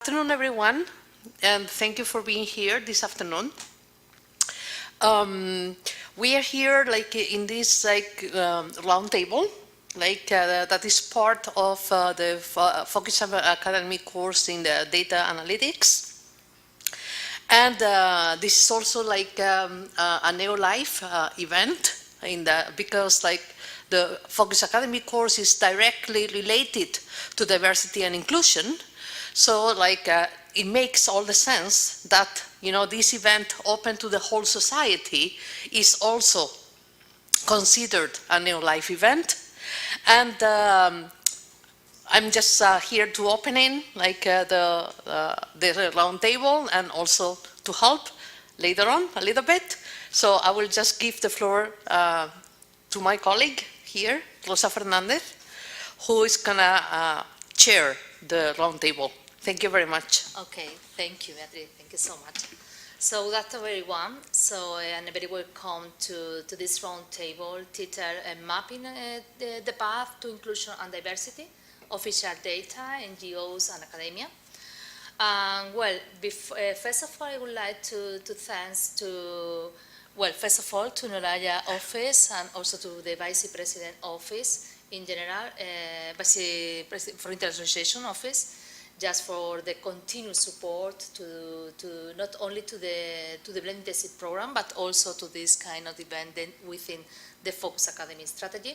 Afternoon, everyone, and thank you for being here this afternoon. We are here in this round table, that is part of the Focus Academy course in the data analytics. And this is also a NEOlife event because the Focus Academy course is directly related to diversity and inclusion. So it makes all the sense that, this event open to the whole society is also considered a NEOlife event. And I'm just here to open in the round table and also to help later on a little bit. So I will just give the floor to my colleague here, Rosa Fernandez, who is gonna chair the round table. Thank you very much. Okay, thank you, Beatriz. Thank you so much. So that's everyone. So and very welcome to this round table titled Mapping the Path to Inclusion and Diversity, Official Data, NGOs and Academia. Well, first of all, I would like to thanks to, first of all, to NEOlife office and also to the Vice President office in general, for Internationalization office, just for the continued support to not only to the blended internship program, but also to this kind of event within the Focus Academy strategy.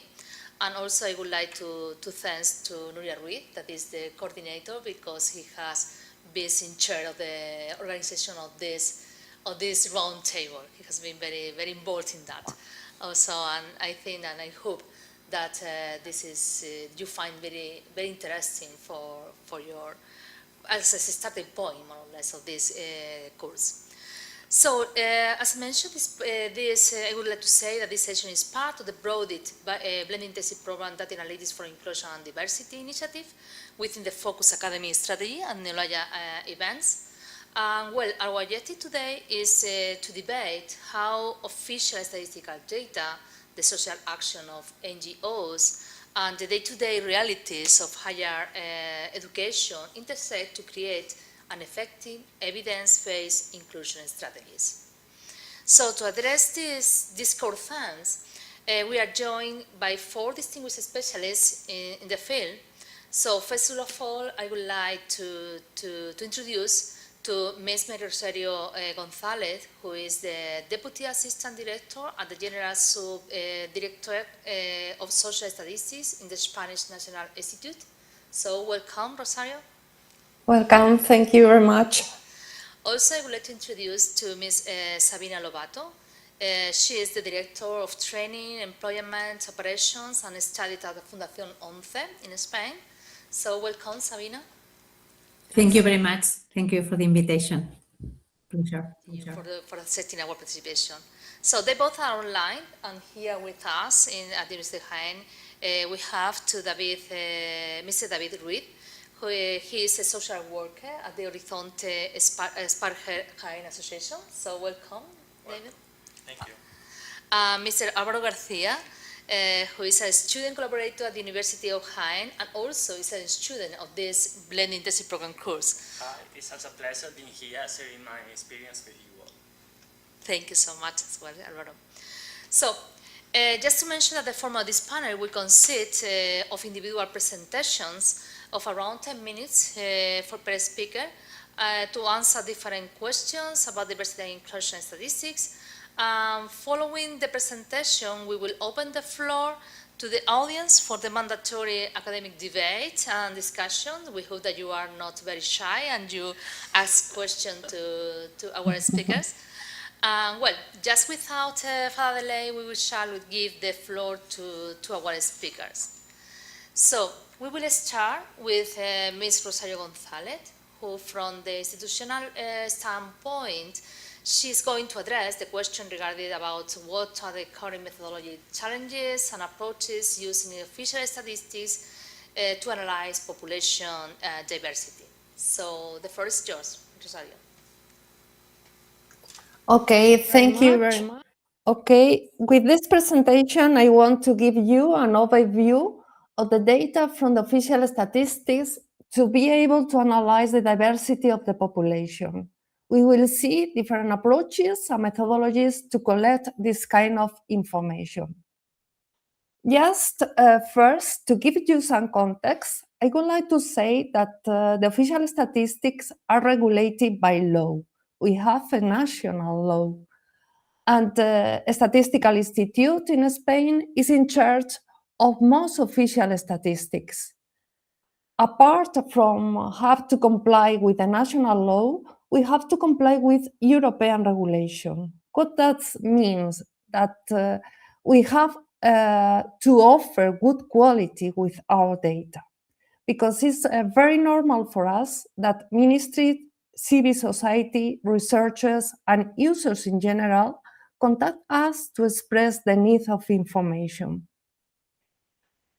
And also I would like to thanks to Ruiz, that is the coordinator, because he has been in charge of the organization of this round table. He has been very, very involved in that. Also, and I think and I hope that this is you find very, very interesting for your as a starting point, more or less, of this course. So, as I mentioned, I would like to say that this session is part of the broader blended internship program Data Analytics for Inclusion and Diversity initiative within the Focus Academy strategy and NEOlife events. Well, our objective today is to debate how official statistical data, the social action of NGOs, and the day-to-day realities of higher education intersect to create an effective evidence-based inclusion strategies. So to address these core themes, we are joined by 4 distinguished specialists in the field. So first of all, I would like to introduce to Ms. Rosario González, who is the Deputy Assistant Director at the General Subdirectorate of Social Statistics in the Spanish National Institute. So welcome, Rosario. Welcome, thank you very much. Also, I would like to introduce to Ms. Sabina Lobato. She is the Director of Training, Employment, Operations and Studies at the Fundación 11 in Spain. So welcome, Sabina. Thank you very much. Thank you for the invitation. Pleasure. For accepting our participation. So they both are online, and here with us at the University of Jaén, we have Mr. David Ruiz, who he is a social worker at the Horizonte Asperger Jaén Association. So welcome, David. Thank you. Mr. Álvaro García, who is a student collaborator at the University of Jaén and also is a student of this blended internship program course. It's such a pleasure being here, sharing my experience with you all. Thank you so much as well, Álvaro. So, just to mention that the format of this panel will consist of individual presentations of around 10 minutes per speaker to answer different questions about diversity and inclusion statistics. Following the presentation, we will open the floor to the audience for the mandatory academic debate and discussion. We hope that you are not very shy and you ask questions to our speakers. Well, just without further delay, we shall give the floor to our speakers. So, we will start with Ms. Rosario González, who from the institutional standpoint, she's going to address the question regarding about what are the current methodology challenges and approaches used in official statistics to analyze population diversity. So the first is yours, Rosario. Okay, thank you very much. Okay, with this presentation, I want to give you an overview of the data from the official statistics to be able to analyze the diversity of the population. We will see different approaches and methodologies to collect this kind of information. Just first, to give you some context, I would like to say that the official statistics are regulated by law. We have a national law. And the Statistical Institute in Spain is in charge of most official statistics. Apart from have to comply with the national law, we have to comply with European regulation. What that means that we have to offer good quality with our data, because it's very normal for us that ministry, civil society, researchers, and users in general contact us to express the need of information.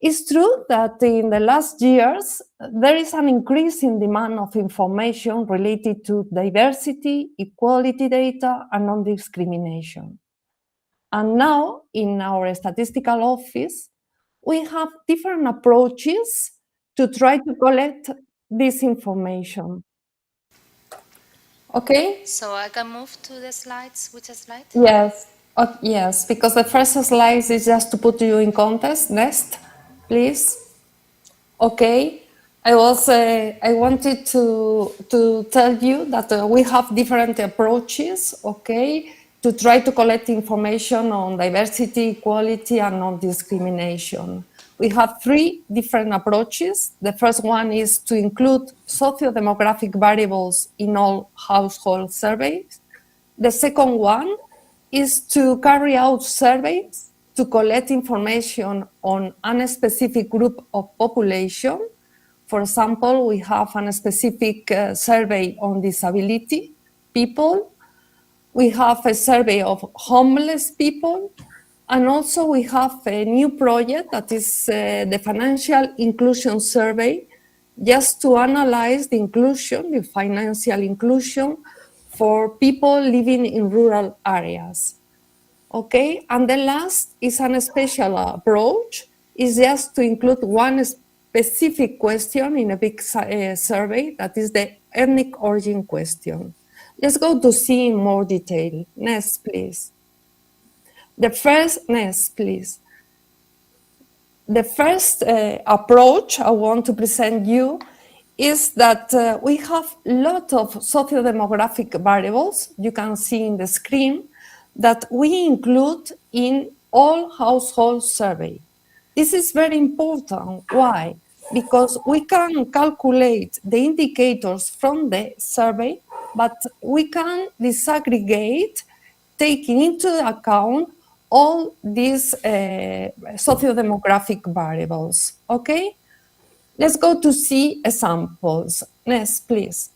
It's true that in the last years, there is an increase in demand of information related to diversity, equality data, and non-discrimination. And now, in our statistical office, we have different approaches to try to collect this information. Okay? So I can move to the slides. Which slide? Yes. Yes, because the first slide is just to put you in context. Next, please. Okay. I wanted to tell you that we have different approaches, okay, to try to collect information on diversity, equality, and non-discrimination. We have three different approaches. The first one is to include socio-demographic variables in all household surveys. The second one is to carry out surveys to collect information on a specific group of population. For example, we have a specific survey on disability people. We have a survey of homeless people. And also we have a new project that is the Financial Inclusion Survey, just to analyze the inclusion, the financial inclusion for people living in rural areas. Okay, and the last is a special approach, is just to include one specific question in a big survey, that is the ethnic origin question. Let's go to see in more detail. Next, please. The first approach I want to present you is that we have a lot of socio-demographic variables, you can see in the screen, that we include in all household survey. This is very important. Why? Because we can calculate the indicators from the survey, but we can disaggregate, taking into account all these socio-demographic variables, okay? Let's go to see examples. Next, please.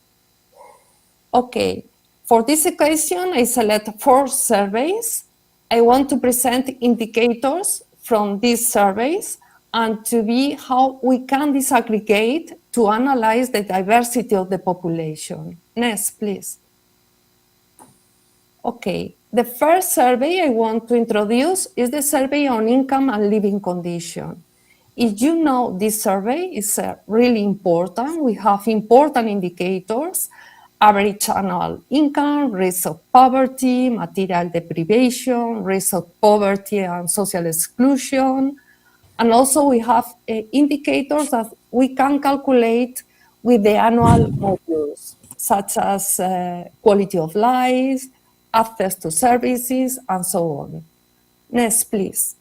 Okay, for this occasion, I select 4 surveys. I want to present indicators from these surveys and to be how we can disaggregate to analyze the diversity of the population. Next, please. Okay, the first survey I want to introduce is the survey on income and living condition. If you know, this survey is really important. We have important indicators: average annual income, risk of poverty, material deprivation, risk of poverty and social exclusion. And also we have indicators that we can calculate with the annual modules, such as quality of life, access to services, and so on. Next, please.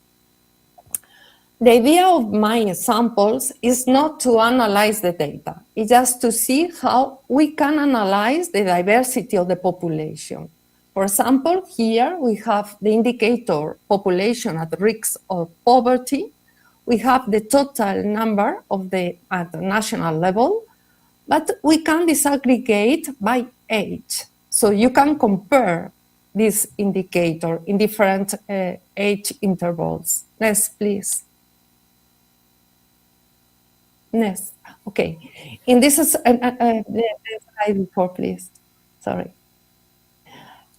The idea of my examples is not to analyze the data. It's just to see how we can analyze the diversity of the population. For example, here we have the indicator population at risk of poverty. We have the total number of at the national level, but we can disaggregate by age. So you can compare this indicator in different age intervals. Next, please. Next. Okay. In this is the slide before, please. Sorry.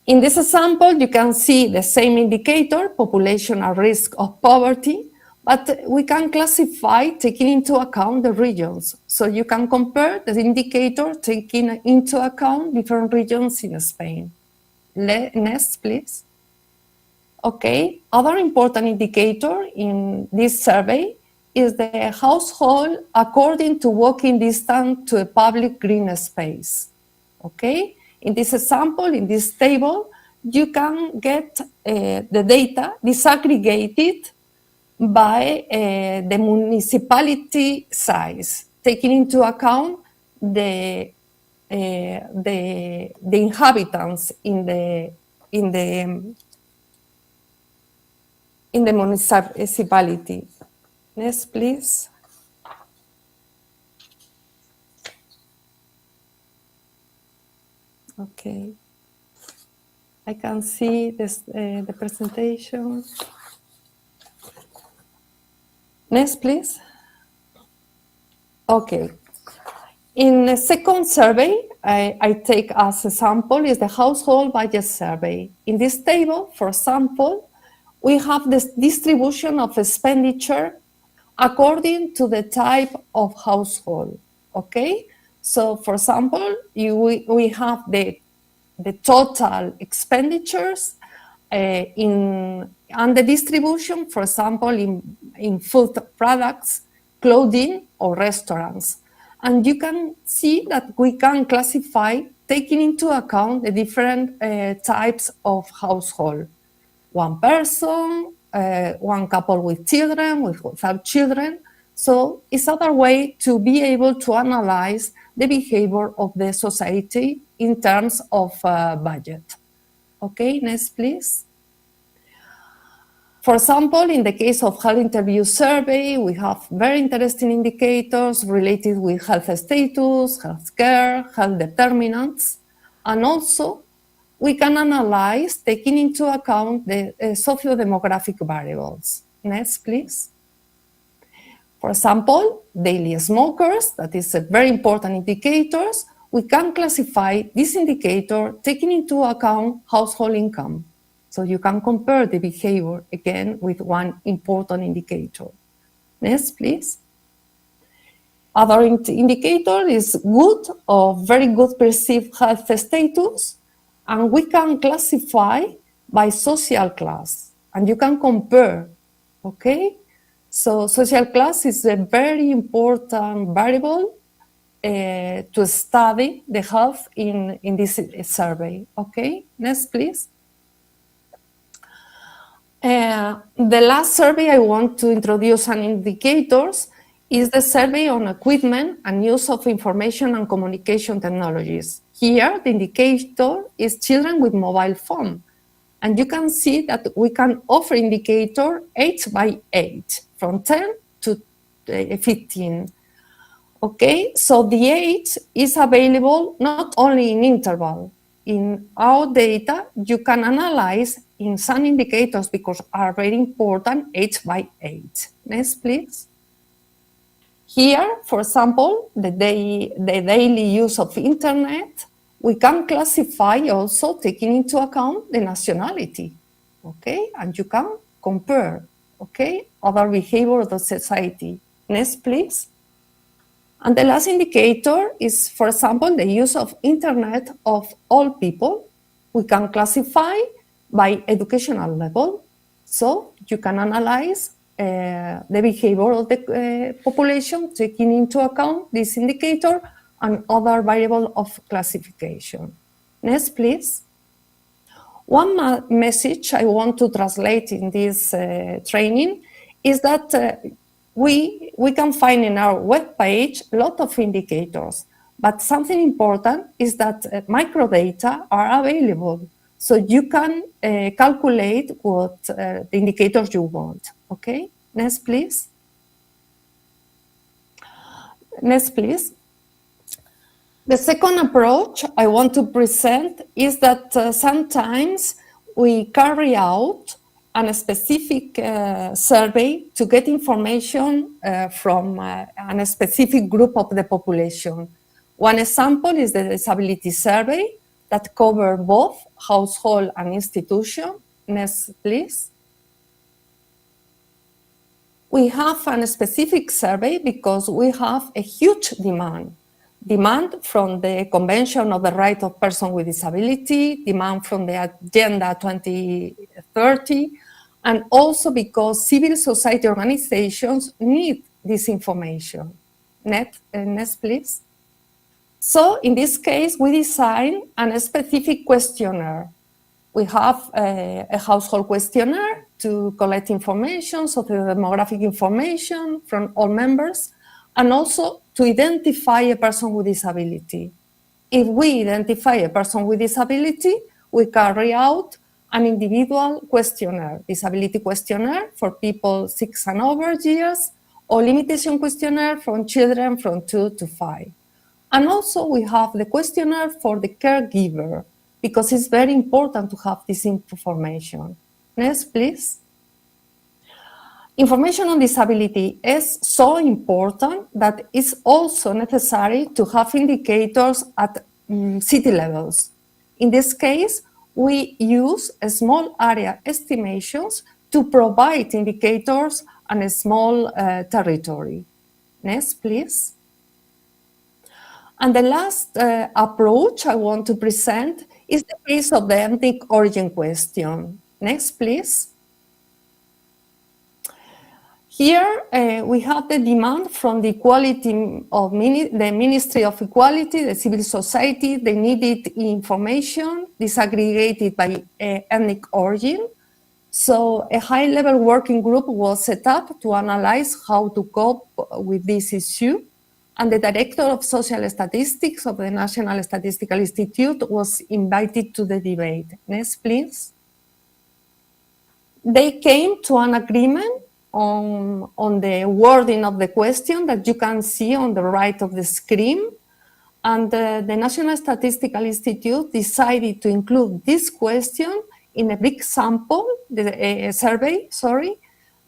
In this example, you can see the same indicator, population at risk of poverty, but we can classify taking into account the regions. So you can compare the indicator taking into account different regions in Spain. Next, please. Okay, other important indicator in this survey is the household according to walking distance to a public green space. Okay, in this example, in this table, you can get the data disaggregated by the municipality size, taking into account the inhabitants in the municipality. Next, please. Okay. I can see this, the presentation. Next, please. Okay. In the second survey, I take as a sample is the household budget survey. In this table, for example, we have this distribution of expenditure according to the type of household, okay? So, for example, we have the total expenditures and the distribution, for example, in food products, clothing, or restaurants. And you can see that we can classify, taking into account the different types of household. One person, one couple with children, without children. So it's another way to be able to analyze the behavior of the society in terms of budget. Okay, next, please. For example, in the case of health interview survey, we have very interesting indicators related with health status, health care, health determinants, and also we can analyze taking into account the socio-demographic variables. Next, please. For example, daily smokers, that is a very important indicator. We can classify this indicator taking into account household income. So you can compare the behavior again with one important indicator. Next, please. Other indicator is good or very good perceived health status, and we can classify by social class, and you can compare, okay? So social class is a very important variable to study the health in this survey, okay? Next, please. The last survey I want to introduce an indicators is the survey on equipment and use of information and communication technologies. Here, the indicator is children with mobile phone. And you can see that we can offer indicator 8 by 8, from 10 to 15. Okay, so the 8 is available not only in interval. In our data, you can analyze in some indicators because are very important 8 by 8. Next, please. Here, for example, the daily use of internet, we can classify also taking into account the nationality, okay? And you can compare, okay, other behavior of the society. Next, please. And the last indicator is, for example, the use of internet of all people. We can classify by educational level. So you can analyze the behavior of the population, taking into account this indicator and other variable of classification. Next, please. One message I want to translate in this training is that we can find in our webpage a lot of indicators, but something important is that microdata are available. So you can calculate what the indicators you want, okay? Next, please. Next, please. The second approach I want to present is that sometimes we carry out a specific survey to get information from a specific group of the population. One example is the disability survey that covers both household and institution. Next, please. We have a specific survey because we have a huge demand from the Convention of the Right of Persons with Disability, demand from the Agenda 2030, and also because civil society organizations need this information. Next, please. So in this case, we designed a specific questionnaire. We have a household questionnaire to collect information, so the demographic information from all members, and also to identify a person with disability. If we identify a person with disability, we carry out an individual questionnaire, disability questionnaire for people 6 and over years, or limitation questionnaire from children from 2 to 5. And also we have the questionnaire for the caregiver, because it's very important to have this information. Next, please. Information on disability is so important that it's also necessary to have indicators at city levels. In this case, we use a small area estimations to provide indicators on a small territory. Next, please. And the last approach I want to present is the case of the ethnic origin question. Next, please. Here we have the demand from the equality of the Ministry of Equality, the civil society. They needed information disaggregated by ethnic origin. So a high-level working group was set up to analyze how to cope with this issue. And the director of social statistics of the National Statistical Institute was invited to the debate. Next, please. They came to an agreement on the wording of the question that you can see on the right of the screen. And the National Statistical Institute decided to include this question in a big sample, the survey,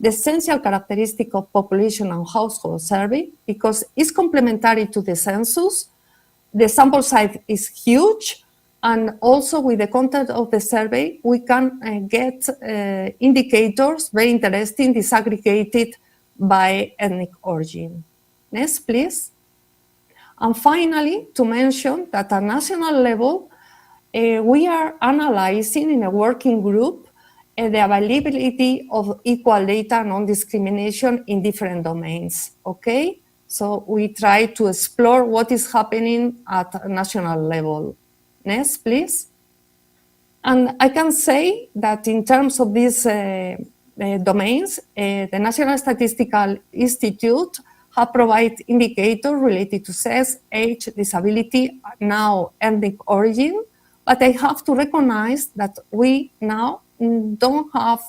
the essential characteristic of population and household survey, because it's complementary to the census. The sample size is huge, and also with the content of the survey, we can get indicators, very interesting, disaggregated by ethnic origin. Next, please. And finally, to mention that at national level, we are analyzing in a working group the availability of equal data, non-discrimination in different domains, okay? So we try to explore what is happening at a national level. Next, please. And I can say that in terms of these domains, the National Statistical Institute have provided indicators related to sex, age, disability, now ethnic origin, but I have to recognize that we now don't have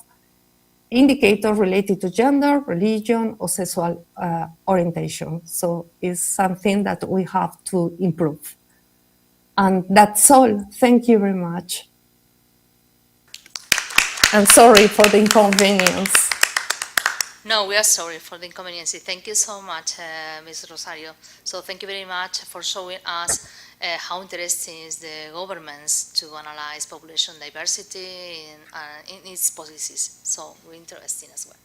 indicators related to gender, religion, or sexual orientation. So it's something that we have to improve. And that's all. Thank you very much. I'm sorry for the inconvenience. No, we are sorry for the inconvenience. Thank you so much, Ms. Rosario. So thank you very much for showing us how interesting is the governments to analyze population diversity in its policies. So we're interesting as well.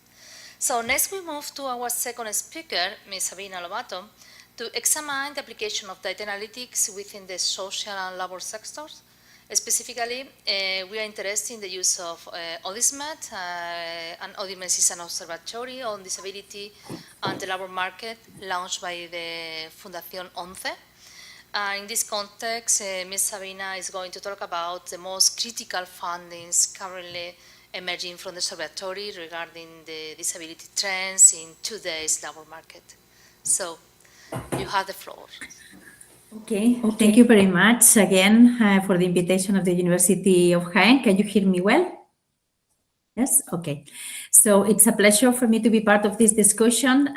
So next we move to our second speaker, Ms. Sabina Lobato, to examine the application of data analytics within the social and labor sectors. Specifically, we are interested in the use of ODISMET, and ODISMET is an observatory on disability and the labor market launched by the Fundación 11. In this context, Ms. Sabina is going to talk about the most critical findings currently emerging from the observatory regarding the disability trends in today's labor market. So, you have the floor. Okay, thank you very much again for the invitation of the University of Jaén. Can you hear me well? Yes, okay. So it's a pleasure for me to be part of this discussion.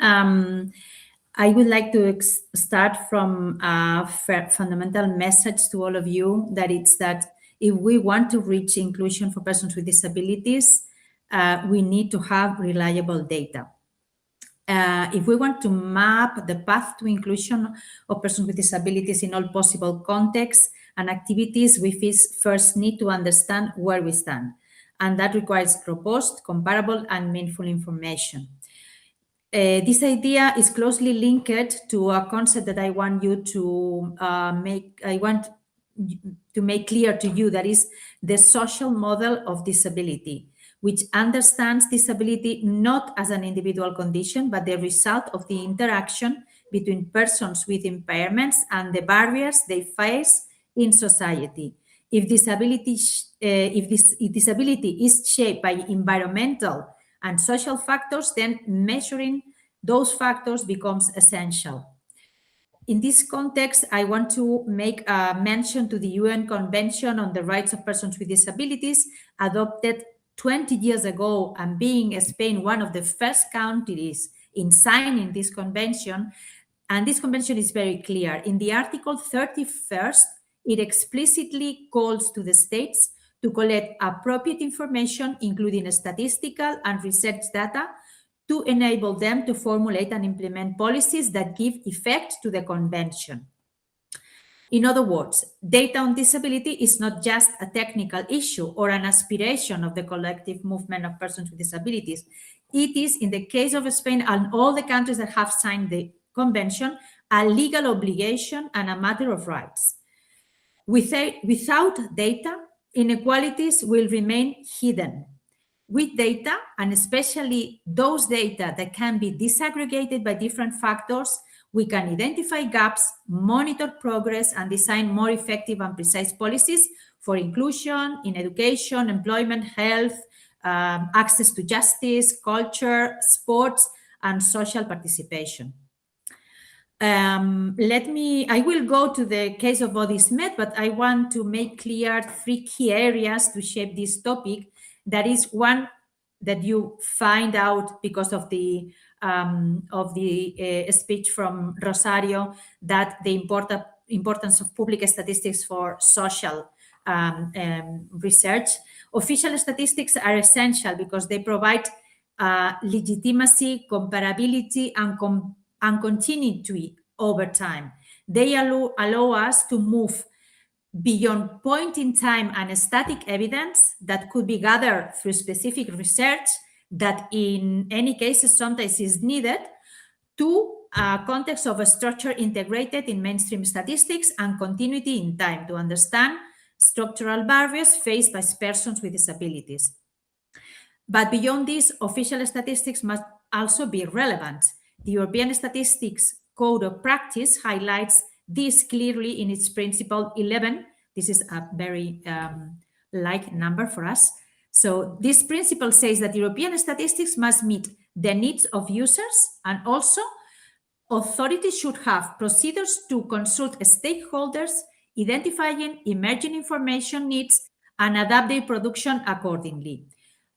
I would like to start from a fundamental message to all of you, that it's that if we want to reach inclusion for persons with disabilities, we need to have reliable data. If we want to map the path to inclusion of persons with disabilities in all possible contexts and activities, we first need to understand where we stand. And that requires robust, comparable, and meaningful information. This idea is closely linked to a concept that I want you to make clear to you, that is the social model of disability, which understands disability not as an individual condition, but the result of the interaction between persons with impairments and the barriers they face in society. If disability is shaped by environmental and social factors, then measuring those factors becomes essential. In this context, I want to make a mention to the UN Convention on the Rights of Persons with Disabilities, adopted 20 years ago, and being Spain one of the first countries in signing this convention. And this convention is very clear. In the Article 31st, it explicitly calls to the states to collect appropriate information, including statistical and research data, to enable them to formulate and implement policies that give effect to the convention. In other words, data on disability is not just a technical issue or an aspiration of the collective movement of persons with disabilities. It is, in the case of Spain and all the countries that have signed the convention, a legal obligation and a matter of rights. Without data, inequalities will remain hidden. With data, and especially those data that can be disaggregated by different factors, we can identify gaps, monitor progress, and design more effective and precise policies for inclusion in education, employment, health, access to justice, culture, sports, and social participation. I will go to the case of ODISMET, but I want to make clear 3 key areas to shape this topic. That is one that you find out because of the speech from Rosario, that the importance of public statistics for social research. Official statistics are essential because they provide legitimacy, comparability, and continuity over time. They allow us to move beyond point in time and static evidence that could be gathered through specific research that in any case sometimes is needed, to a context of a structure integrated in mainstream statistics and continuity in time to understand structural barriers faced by persons with disabilities. But beyond this, official statistics must also be relevant. The European Statistics Code of Practice highlights this clearly in its Principle 11. This is a very like number for us. So this principle says that European statistics must meet the needs of users, and also authorities should have procedures to consult stakeholders, identifying emerging information needs and adapt their production accordingly.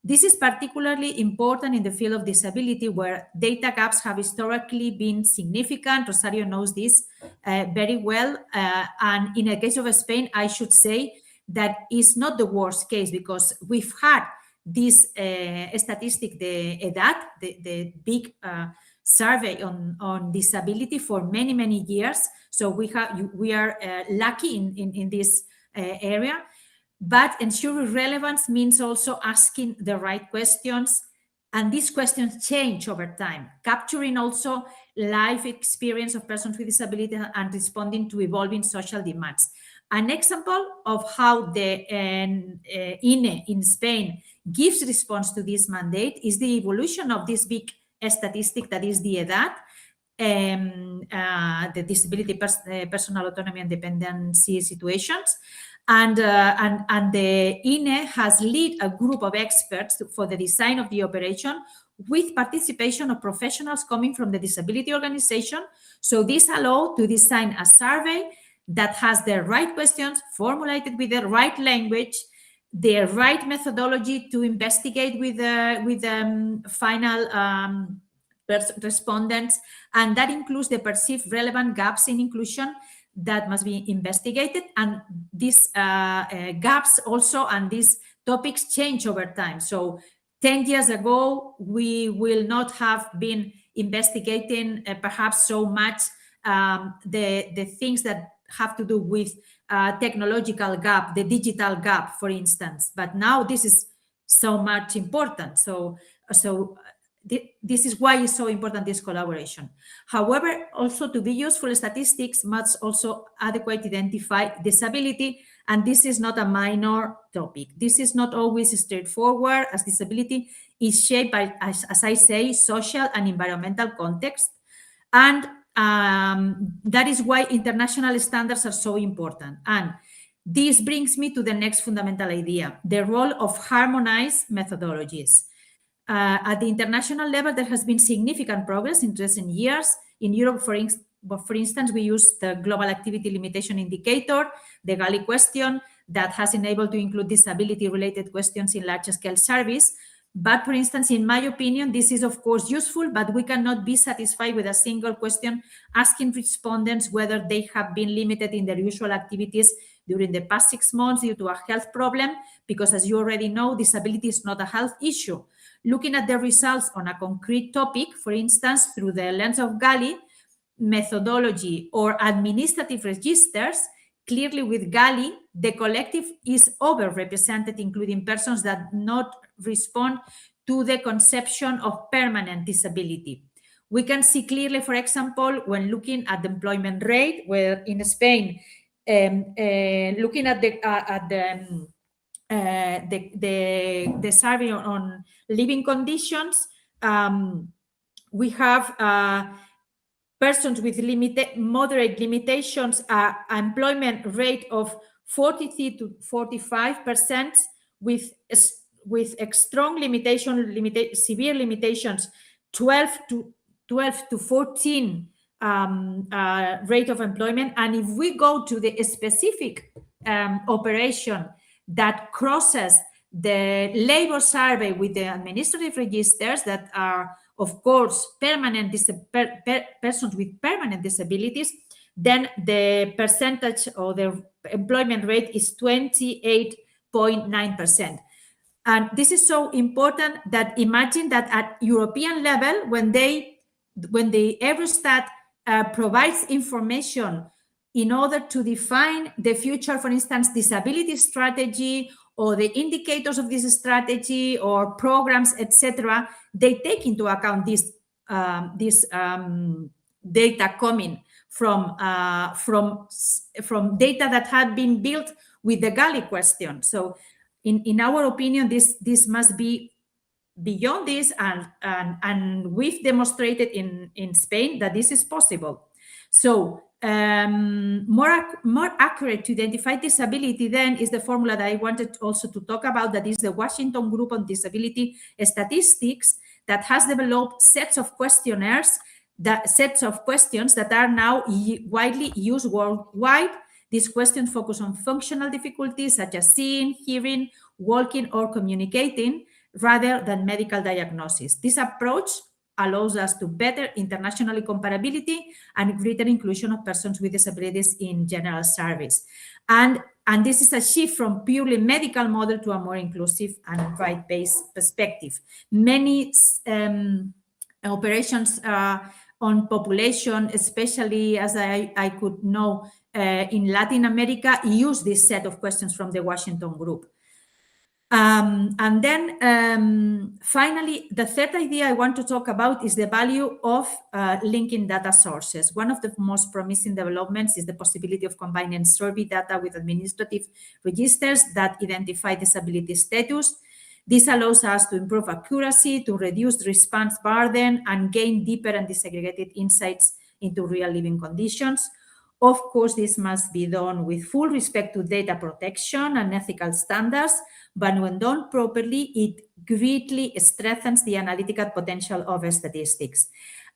This is particularly important in the field of disability, where data gaps have historically been significant. Rosario knows this very well. And in the case of Spain, I should say that is not the worst case, because we've had this statistic, the EDAD, the big survey on disability for many, many years. So we are lucky in this area. But ensuring relevance means also asking the right questions, and these questions change over time, capturing also life experience of persons with disability and responding to evolving social demands. An example of how the INE in Spain gives response to this mandate is the evolution of this big statistic that is the EDAD, the disability, personal autonomy and dependency situations. And the INE has led a group of experts for the design of the operation, with participation of professionals coming from the disability organization. So this allows to design a survey that has the right questions formulated with the right language, the right methodology to investigate with the final respondents, and that includes the perceived relevant gaps in inclusion that must be investigated. And these gaps also and these topics change over time. So 10 years ago, we will not have been investigating perhaps so much the things that have to do with technological gap, the digital gap, for instance. But now this is so much important. So this is why it's so important, this collaboration. However, also to be useful, statistics must also adequately identify disability, and this is not a minor topic. This is not always straightforward, as disability is shaped by, as I say, social and environmental context. And that is why international standards are so important. And this brings me to the next fundamental idea, the role of harmonized methodologies. At the international level, there has been significant progress in recent years. In Europe, for instance, we use the Global Activity Limitation Indicator, the GALI question, that has enabled to include disability-related questions in large-scale surveys. But for instance, in my opinion, this is of course useful, but we cannot be satisfied with a single question asking respondents whether they have been limited in their usual activities during the past 6 months due to a health problem, because as you already know, disability is not a health issue. Looking at the results on a concrete topic, for instance, through the lens of GALI, methodology, or administrative registers, clearly with GALI, the collective is overrepresented, including persons that not respond to the conception of permanent disability. We can see clearly, for example, when looking at the employment rate, where in Spain, looking at the survey on living conditions, we have persons with moderate limitations, employment rate of 43 to 45%, with strong severe limitations, 12 to 14 rate of employment. And if we go to the specific operation that crosses the labor survey with the administrative registers that are, of course, persons with permanent disabilities, then the percentage or the employment rate is 28.9%. And this is so important that imagine that at European level, when the Eurostat provides information in order to define the future, for instance, disability strategy, or the indicators of this strategy, or programs, etc., they take into account this data coming from data that had been built with the GALI question. So, in our opinion, this must be beyond this, and we've demonstrated in Spain that this is possible. So, more accurate to identify disability then is the formula that I wanted also to talk about, that is the Washington Group on Disability Statistics, that has developed sets of questions that are now widely used worldwide. These questions focus on functional difficulties such as seeing, hearing, walking, or communicating, rather than medical diagnosis. This approach allows us to better international comparability and greater inclusion of persons with disabilities in general surveys. And this is a shift from purely medical model to a more inclusive and right-based perspective. Many operations on population, especially as I could know in Latin America, use this set of questions from the Washington Group. And then finally, the third idea I want to talk about is the value of linking data sources. One of the most promising developments is the possibility of combining survey data with administrative registers that identify disability status. This allows us to improve accuracy, to reduce response burden, and gain deeper and disaggregated insights into real living conditions. Of course, this must be done with full respect to data protection and ethical standards, but when done properly, it greatly strengthens the analytical potential of statistics.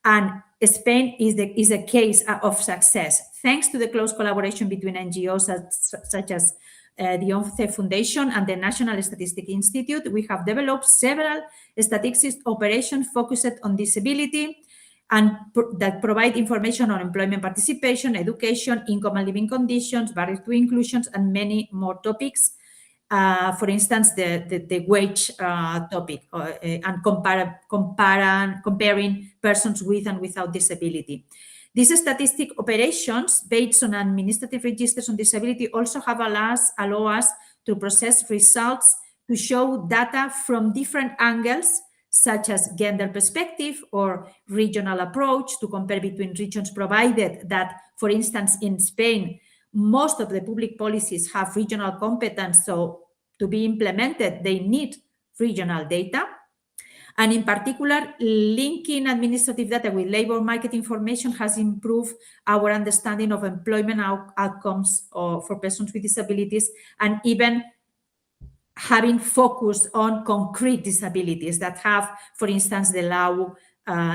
And Spain is a case of success. Thanks to the close collaboration between NGOs such as the ONCE Foundation and the National Statistics Institute, we have developed several statistics operations focused on disability, and that provide information on employment participation, education, income and living conditions, barriers to inclusion, and many more topics. For instance, the wage topic, and comparing persons with and without disability. These statistic operations based on administrative registers on disability also have allow us to process results to show data from different angles, such as gender perspective or regional approach to compare between regions, provided that, for instance, in Spain, most of the public policies have regional competence, so to be implemented, they need regional data. And in particular, linking administrative data with labor market information has improved our understanding of employment outcomes for persons with disabilities, and even having focus on concrete disabilities that have, for instance, the low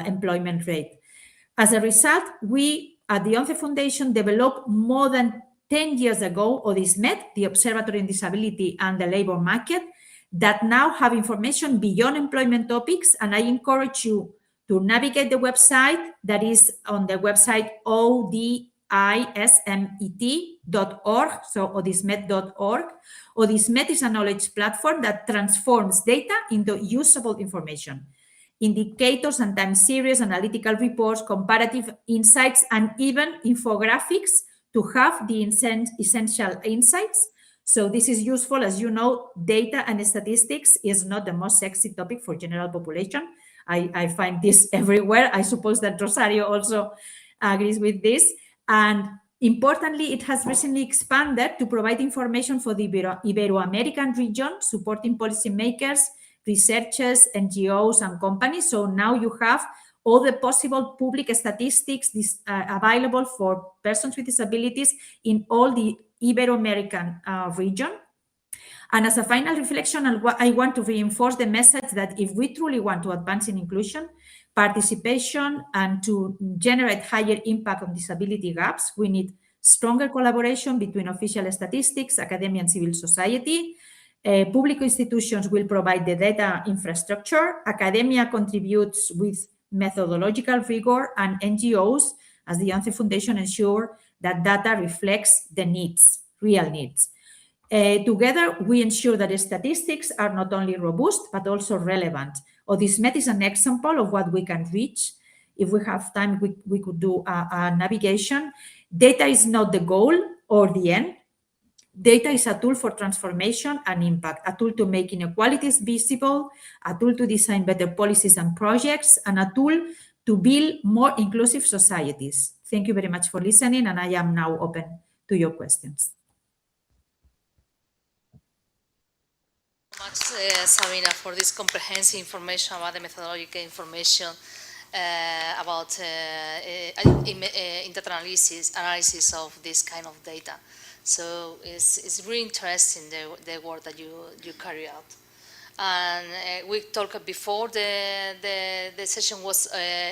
employment rate. As a result, we at the ONCE Foundation developed more than 10 years ago ODISMET, the Observatory on Disability and the Labor Market, that now have information beyond employment topics. And I encourage you to navigate the website that is on the website ODISMET.org, so ODISMET.org. ODISMET is a knowledge platform that transforms data into usable information, indicators and time series, analytical reports, comparative insights, and even infographics to have the essential insights. So this is useful. As you know, data and statistics is not the most sexy topic for general population. I find this everywhere. I suppose that Rosario also agrees with this. And importantly, it has recently expanded to provide information for the Ibero-American region, supporting policymakers, researchers, NGOs, and companies. So now you have all the possible public statistics available for persons with disabilities in all the Ibero-American region. And as a final reflection, I want to reinforce the message that if we truly want to advance in inclusion, participation, and to generate higher impact on disability gaps, we need stronger collaboration between official statistics, academia, and civil society. Public institutions will provide the data infrastructure. Academia contributes with methodological rigor, and NGOs, as the ONCE Foundation, ensure that data reflects the needs, real needs. Together, we ensure that the statistics are not only robust, but also relevant. ODISMET is an example of what we can reach. If we have time, we could do a navigation. Data is not the goal or the end. Data is a tool for transformation and impact, a tool to make inequalities visible, a tool to design better policies and projects, and a tool to build more inclusive societies. Thank you very much for listening, and I am now open to your questions. Much, Sabina, for this comprehensive information about the methodological information about analysis of this kind of data. So it's really interesting the work that you carry out. And we talked before the session was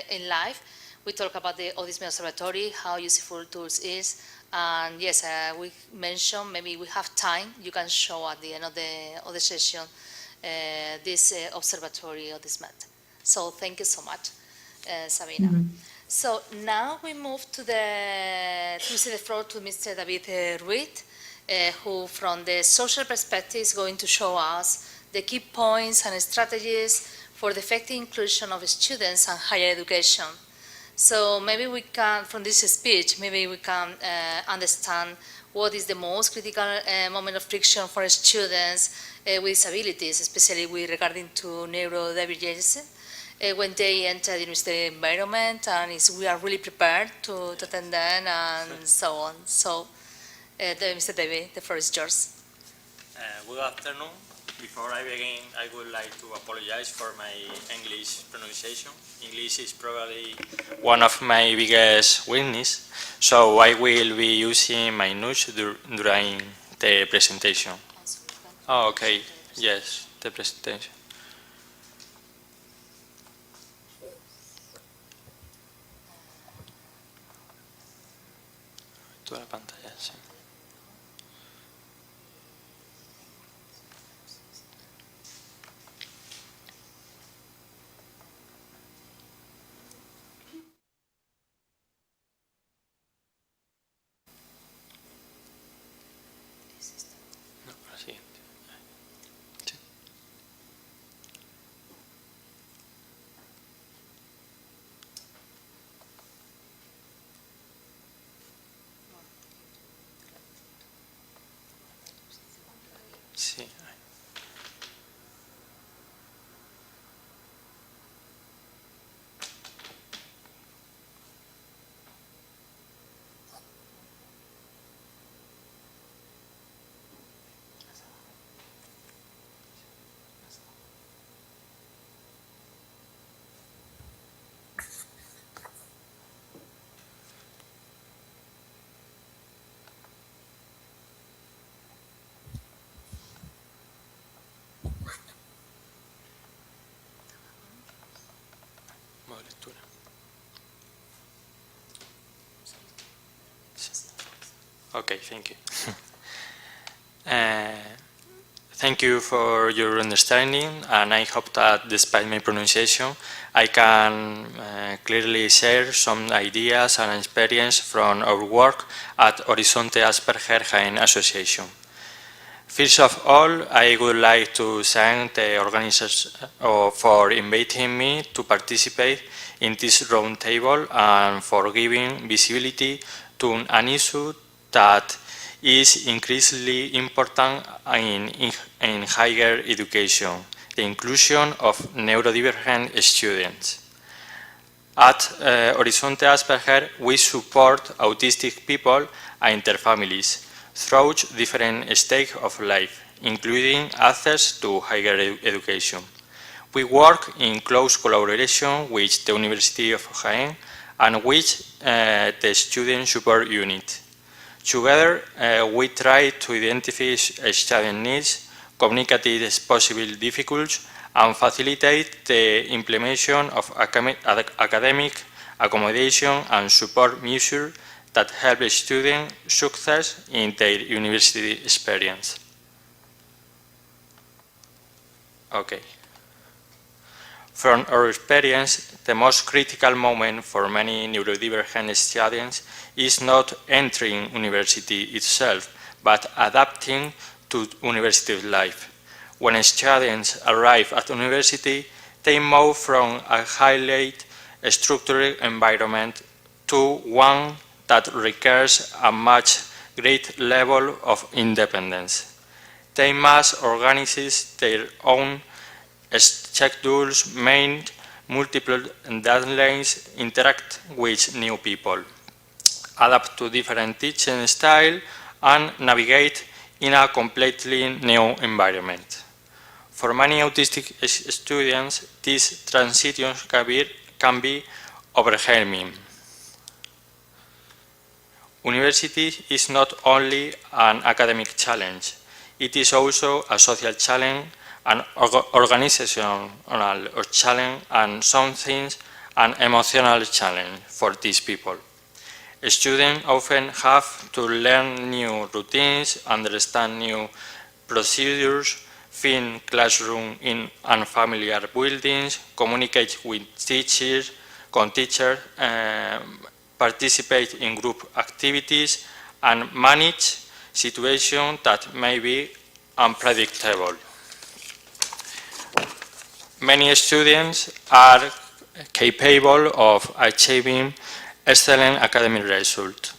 in live. We talked about the ODISMET Observatory, how useful tools is. And yes, we mentioned maybe we have time. You can show at the end of the session this observatory ODISMET. So thank you so much, Sabina. Mm-hmm. So now we move to the floor to Mr. David Ruiz, who from the social perspective is going to show us the key points and strategies for the effective inclusion of students and higher education. So maybe we can, from this speech, maybe we can understand what is the most critical moment of friction for students with disabilities, especially regarding to neurodivergence, when they enter the university environment, and we are really prepared to attend them and so on. So, Mr. David, the floor is yours. Good afternoon. Before I begin, I would like to apologize for my English pronunciation. English is probably one of my biggest weaknesses, so I will be using my notes during the presentation. Oh, okay. Yes, the presentation. Toda la pantalla, sí. lectura. Okay, thank you. Thank you for your understanding, and I hope that despite my pronunciation, I can clearly share some ideas and experience from our work at Horizonte Asperger Jaén Association. First of all, I would like to thank the organizers for inviting me to participate in this roundtable and for giving visibility to an issue that is increasingly important in higher education, the inclusion of neurodivergent students. At Horizonte Asperger, we support autistic people and their families through different stages of life, including access to higher education. We work in close collaboration with the University of Jaén and with the Student Support Unit. Together, we try to identify student needs, communicate possible difficulties, and facilitate the implementation of academic accommodation and support measures that help students success in their university experience. Okay. From our experience, the most critical moment for many neurodivergent students is not entering university itself, but adapting to university life. When students arrive at university, they move from a highly structured environment to one that requires a much greater level of independence. They must organize their own schedules, make multiple deadlines, interact with new people, adapt to different teaching styles, and navigate in a completely new environment. For many autistic students, these transitions can be overwhelming. University is not only an academic challenge, it is also a social challenge, an organizational challenge, and sometimes an emotional challenge for these people. Students often have to learn new routines, understand new procedures, find classrooms in unfamiliar buildings, communicate with teachers, participate in group activities, and manage situations that may be unpredictable. Many students are capable of achieving excellent academic results.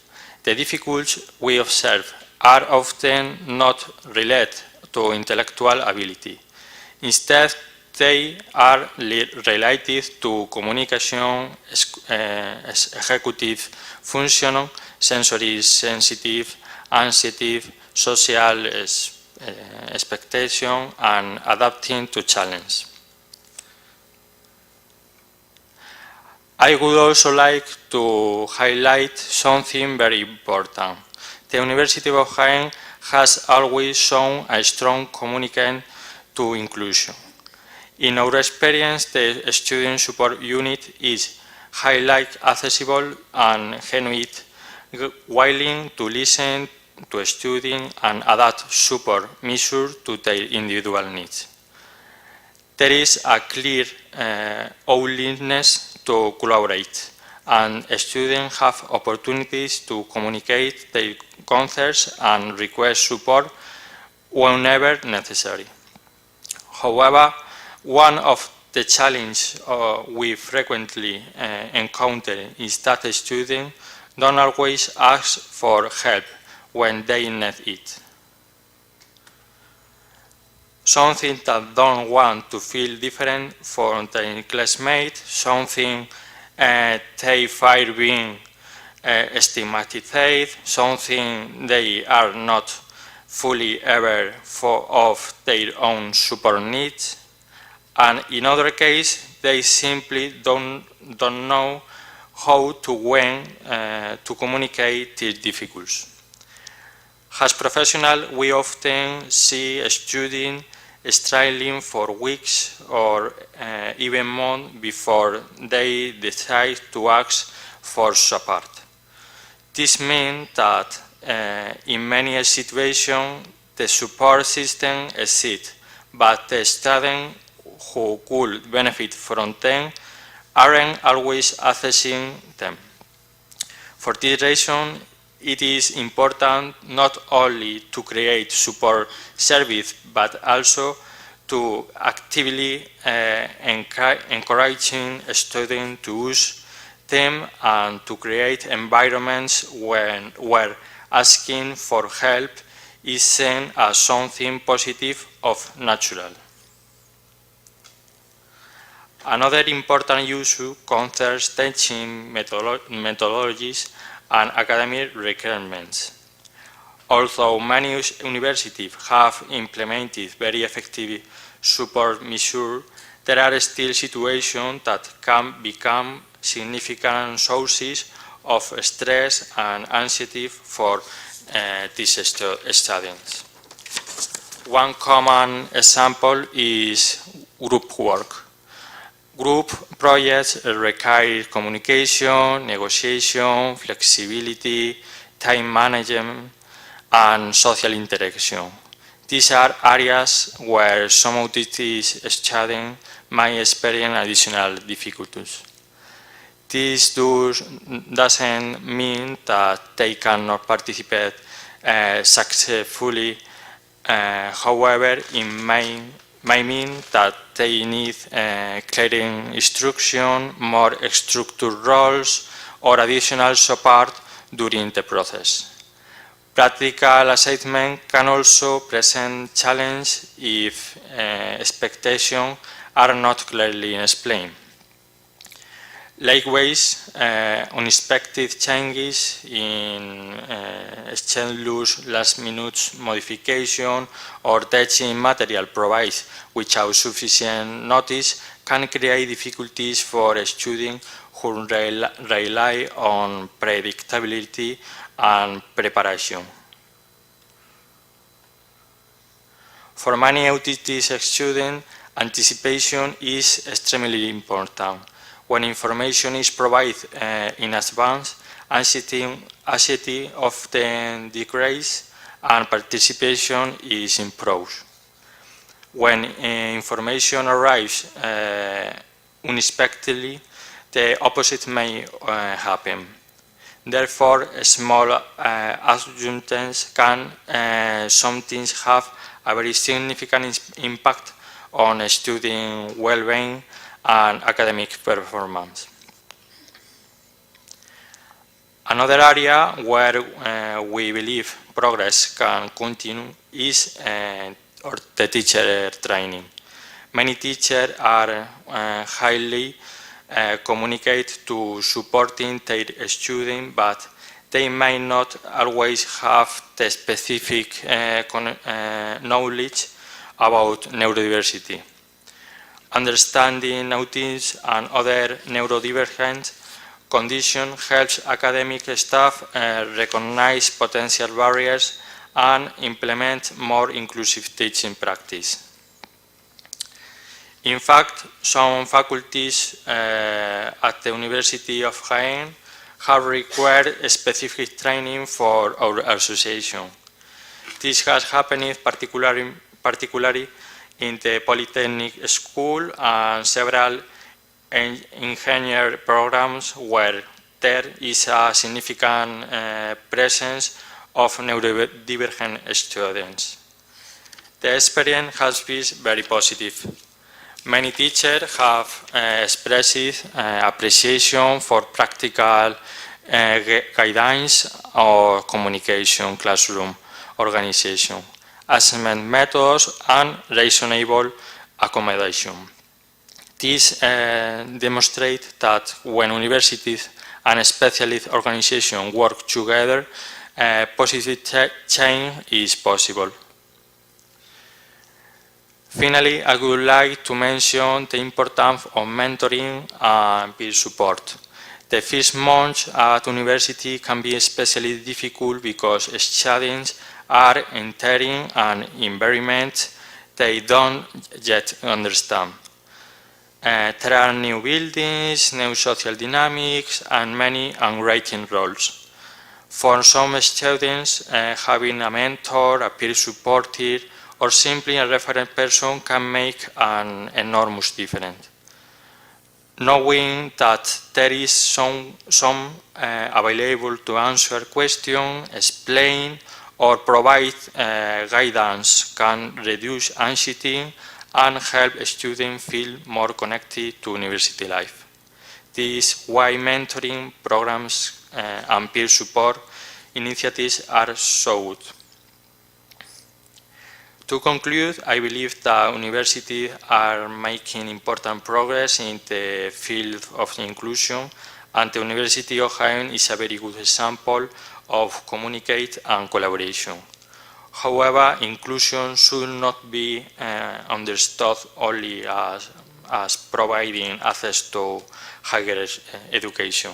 The difficulties we observe are often not related to intellectual ability. Instead, they are related to communication, executive function, sensory sensitive, anxiety, social expectation, and adapting to challenge. I would also like to highlight something very important. The University of Jaén has always shown a strong commitment to inclusion. In our experience, the Student Support Unit is highly accessible and genuine, willing to listen to students and adapt support measures to their individual needs. There is a clear willingness to collaborate, and students have opportunities to communicate their concerns and request support whenever necessary. However, one of the challenges we frequently encounter is that students don't always ask for help when they need it. Something that don't want to feel different from their classmates, something they fear being stigmatized, something they are not fully aware of their own support needs, and in other cases, they simply don't know how to when to communicate these difficulties. As professionals, we often see students struggling for weeks or even months before they decide to ask for support. This means that in many situations the support system exists, but the students who could benefit from them aren't always accessing them. For this reason, it is important not only to create support service, but also to actively encouraging students to use them and to create environments where asking for help is seen as something positive or natural. Another important issue concerns teaching methodologies and academic requirements. Although many universities have implemented very effective support measures, there are still situations that can become significant sources of stress and anxiety for these students. One common example is group work. Group projects require communication, negotiation, flexibility, time management, and social interaction. These are areas where some autistic students might experience additional difficulties. This doesn't mean that they cannot participate successfully. However, it may mean that they need clear instruction, more structured roles, or additional support during the process. Practical assessment can also present challenges if expectations are not clearly explained. Likewise, unexpected changes in schedule, last-minute modification, or teaching material provided without sufficient notice can create difficulties for students who rely on predictability and preparation. For many autistic students, anticipation is extremely important. When information is provided in advance, anxiety often decreases and participation is improved. When information arrives unexpectedly, the opposite may happen. Therefore, small adjustments can sometimes have a very significant impact on student well-being and academic performance. Another area where we believe progress can continue is the teacher training. Many teachers are highly communicate to supporting their students, but they may not always have the specific knowledge about neurodiversity. Understanding autism and other neurodivergent conditions helps academic staff recognize potential barriers and implement more inclusive teaching practice. In fact, some faculties at the University of Jaén have required specific training for our association. This has happened particularly in the Polytechnic School and several engineering programs where there is a significant presence of neurodivergent students. The experience has been very positive. Many teachers have expressed appreciation for practical guidance or communication, classroom organization, assessment methods, and reasonable accommodation. This demonstrates that when universities and specialist organizations work together, positive change is possible. Finally, I would like to mention the importance of mentoring and peer support. The first months at university can be especially difficult because students are entering an environment they don't yet understand. There are new buildings, new social dynamics, and many unwritten roles. For some students, having a mentor, a peer supporter, or simply a referent person can make an enormous difference. Knowing that there is some available to answer questions, explain, or provide guidance can reduce anxiety and help students feel more connected to university life. This is why mentoring programs and peer support initiatives are so good. To conclude, I believe that universities are making important progress in the field of inclusion, and the University of Jaén is a very good example of communicate and collaboration. However, inclusion should not be understood only as providing access to higher education.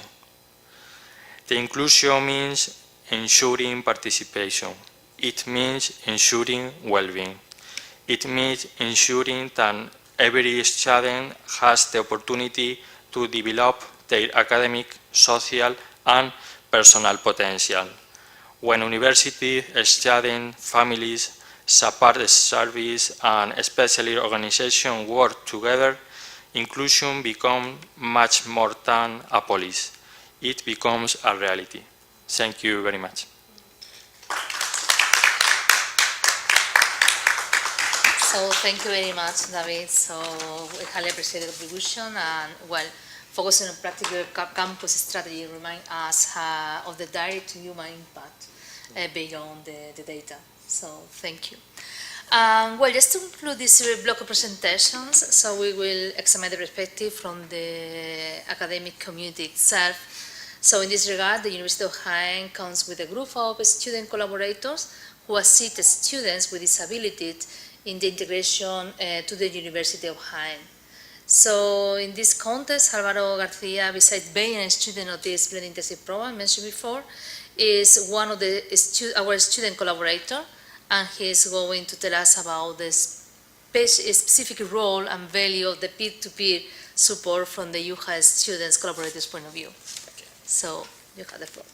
The inclusion means ensuring participation. It means ensuring well-being. It means ensuring that every student has the opportunity to develop their academic, social, and personal potential. When university students, families, support service, and especially organizations work together, inclusion becomes much more than a policy. It becomes a reality. Thank you very much. So thank you very much, David. So we highly appreciate the contribution, and well, focusing on practical campus strategy remind us of the direct human impact beyond the data. So thank you. Well, just to conclude this block of presentations, so we will examine the perspective from the academic community itself. So in this regard, the University of Jaén comes with a group of student collaborators who assist students with disabilities in the integration to the University of Jaén. So in this context, Álvaro García, besides being a student of this blended intensive program mentioned before, is one of our student collaborators, and he is going to tell us about the specific role and value of the peer-to-peer support from the UJA students collaborators point of view. Okay. So you have the floor.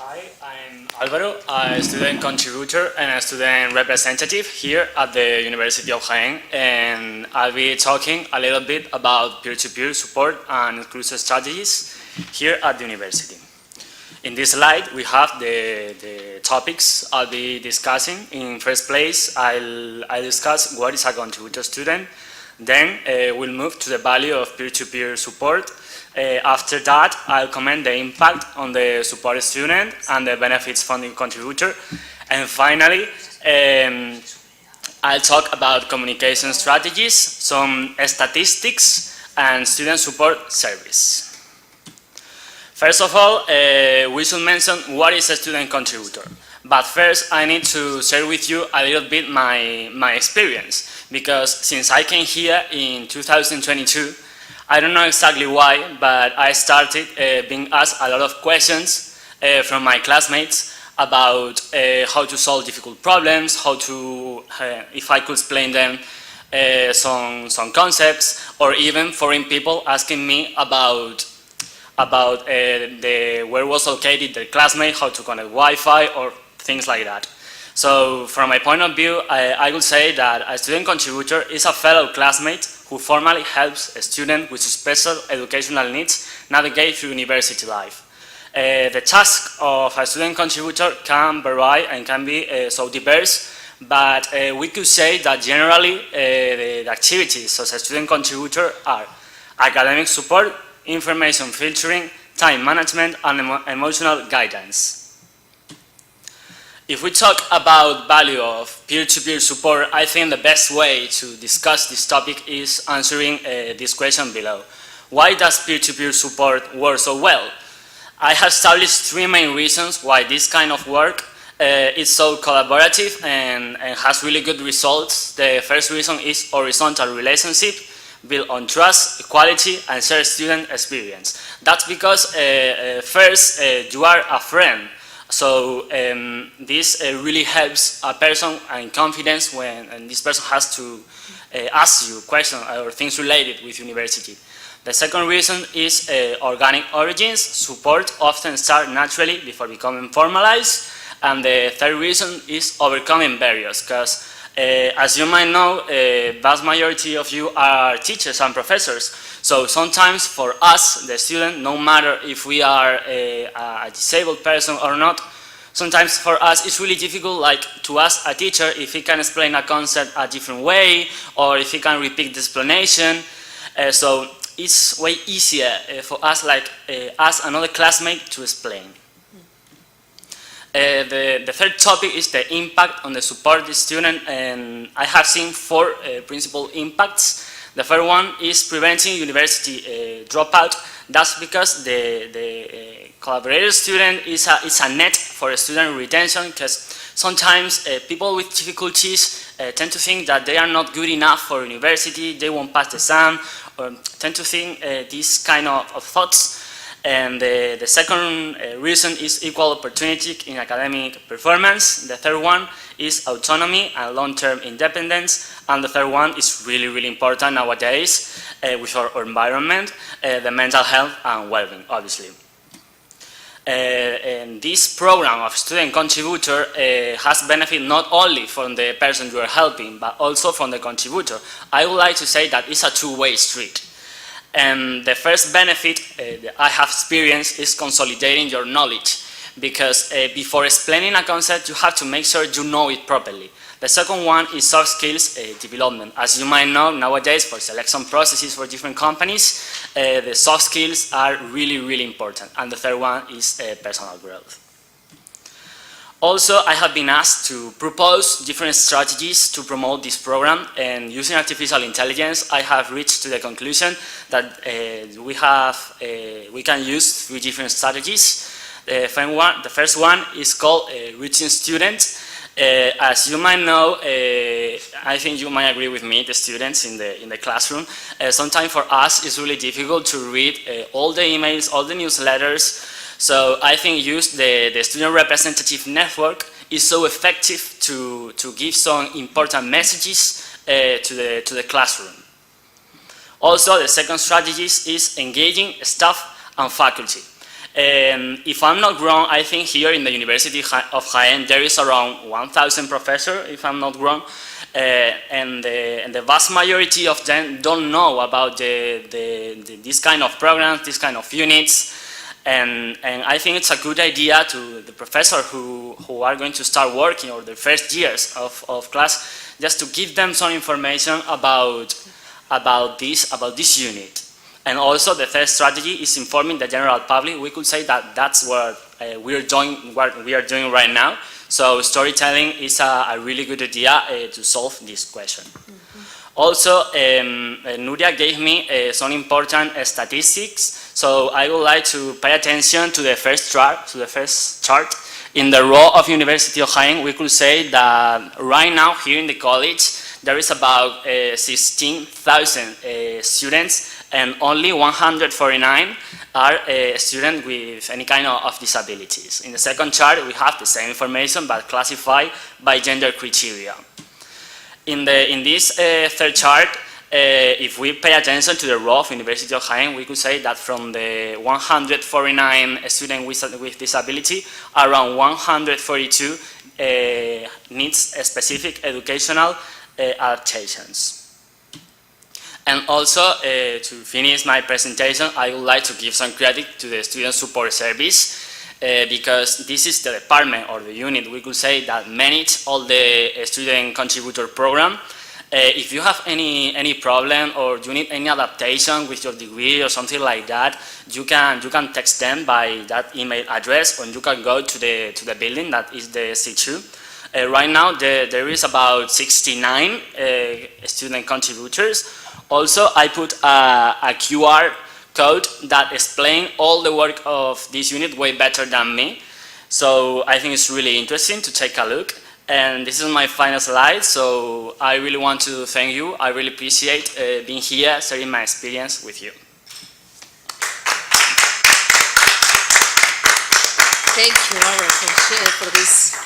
Hi, I'm Álvaro, a student contributor and a student representative here at the University of Jaén, and I'll be talking a little bit about peer-to-peer support and inclusion strategies here at the university. In this slide, we have the topics I'll be discussing. In first place, I'll discuss what is a contributor student. Then we'll move to the value of peer-to-peer support. After that, I'll comment the impact on the support student and the benefits from the contributor. And finally, I'll talk about communication strategies, some statistics, and student support service. First of all, we should mention what is a student contributor. But first, I need to share with you a little bit my experience, because since I came here in 2022, I don't know exactly why, but I started being asked a lot of questions from my classmates about how to solve difficult problems, how to, if I could explain them some concepts, or even foreign people asking me about where was located their classmate, how to connect Wi-Fi, or things like that. So from my point of view, I would say that a student contributor is a fellow classmate who formally helps a student with special educational needs navigate through university life. The task of a student contributor can vary and can be so diverse, but we could say that generally the activities of a student contributor are academic support, information filtering, time management, and emotional guidance. If we talk about value of peer-to-peer support, I think the best way to discuss this topic is answering this question below. Why does peer-to-peer support work so well? I have established three main reasons why this kind of work is so collaborative and has really good results. The first reason is horizontal relationship built on trust, equality, and shared student experience. That's because first, you are a friend So this really helps a person and confidence when this person has to ask you questions or things related with university. The second reason is organic origins. Support often start naturally before becoming formalized. And the third reason is overcoming barriers, because as you might know, vast majority of you are teachers and professors. So sometimes for us, the student, no matter if we are a disabled person or not, sometimes for us it's really difficult, like, to ask a teacher if he can explain a concept a different way, or if he can repeat the explanation. So it's way easier for us, like, ask another classmate to explain. The third topic is the impact on the supported student, and I have seen 4 principal impacts. The first one is preventing university dropout. That's because the collaborator student is a net for student retention, because sometimes people with difficulties tend to think that they are not good enough for university, they won't pass the exam, or tend to think these kind of thoughts. And the second reason is equal opportunity in academic performance. The third one is autonomy and long-term independence. And the third one is really, really important nowadays with our environment, the mental health and well-being, obviously. And this program of student contributor has benefit not only from the person you are helping, but also from the contributor. I would like to say that it's a two-way street. And the first benefit that I have experienced is consolidating your knowledge, because before explaining a concept, you have to make sure you know it properly. The second one is soft skills development. As you might know, nowadays for selection processes for different companies, the soft skills are really, really important. And the third one is personal growth. Also, I have been asked to propose different strategies to promote this program, and using artificial intelligence, I have reached to the conclusion that we can use 3 different strategies. The first one is called reaching students. As you might know, I think you might agree with me, the students in the classroom, sometimes for us it's really difficult to read all the emails, all the newsletters. So I think use the student representative network is so effective to give some important messages to the classroom. Also, the second strategy is engaging staff and faculty. If I'm not wrong, I think here in the University of Jaén there is around 1,000 professors, if I'm not wrong, and the vast majority of them don't know about this kind of programs, this kind of units. And I think it's a good idea to the professor who are going to start working, or the first years of class, just to give them some information about this unit. And also the third strategy is informing the general public. We could say that that's what we are doing right now. So storytelling is a really good idea to solve this question. Also, Nuria gave me some important statistics. So I would like to pay attention to the first chart. In the role of University of Jaén, we could say that right now here in the college, there is about 16,000 students, and only 149 are students with any kind of disabilities. In the second chart, we have the same information, but classified by gender criteria. In this third chart, if we pay attention to the role of University of Jaén, we could say that from the 149 students with disability, around 142 needs specific educational adaptations. And also, to finish my presentation, I would like to give some credit to the Student Support Service, because this is the department or the unit, we could say, that manage all the student contributor program. If you have any problem, or you need any adaptation with your degree or something like that, you can text them by that email address, or you can go to the building that is the C2. Right now there is about 69 student contributors. Also, I put a QR code that explains all the work of this unit way better than me. So I think it's really interesting to take a look. And this is my final slide, so I really want to thank you. I really appreciate being here, sharing my experience with you. Thank you, Álvaro, for these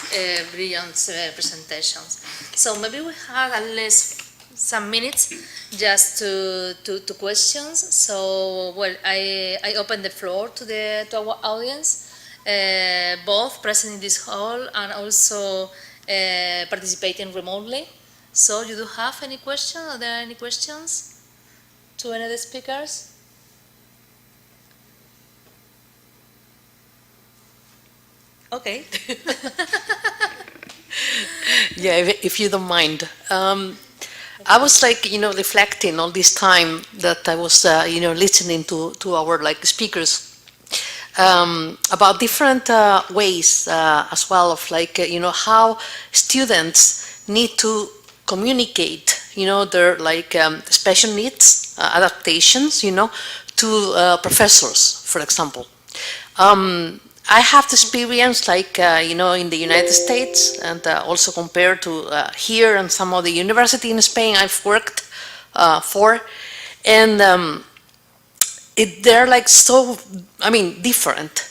brilliant presentations. So maybe we have at least some minutes just to questions. So, well, I open the floor to our audience, both present in this hall and also participating remotely. So, you do have any questions? Are there any questions to any of the speakers? Okay. Yeah, if you don't mind. I was like, reflecting all this time that I was, listening to our speakers about different ways as well of how students need to communicate, their special needs, adaptations, to professors, for example. I have the experience in the United States and also compared to here and some of the university in Spain I've worked for, and they're so, different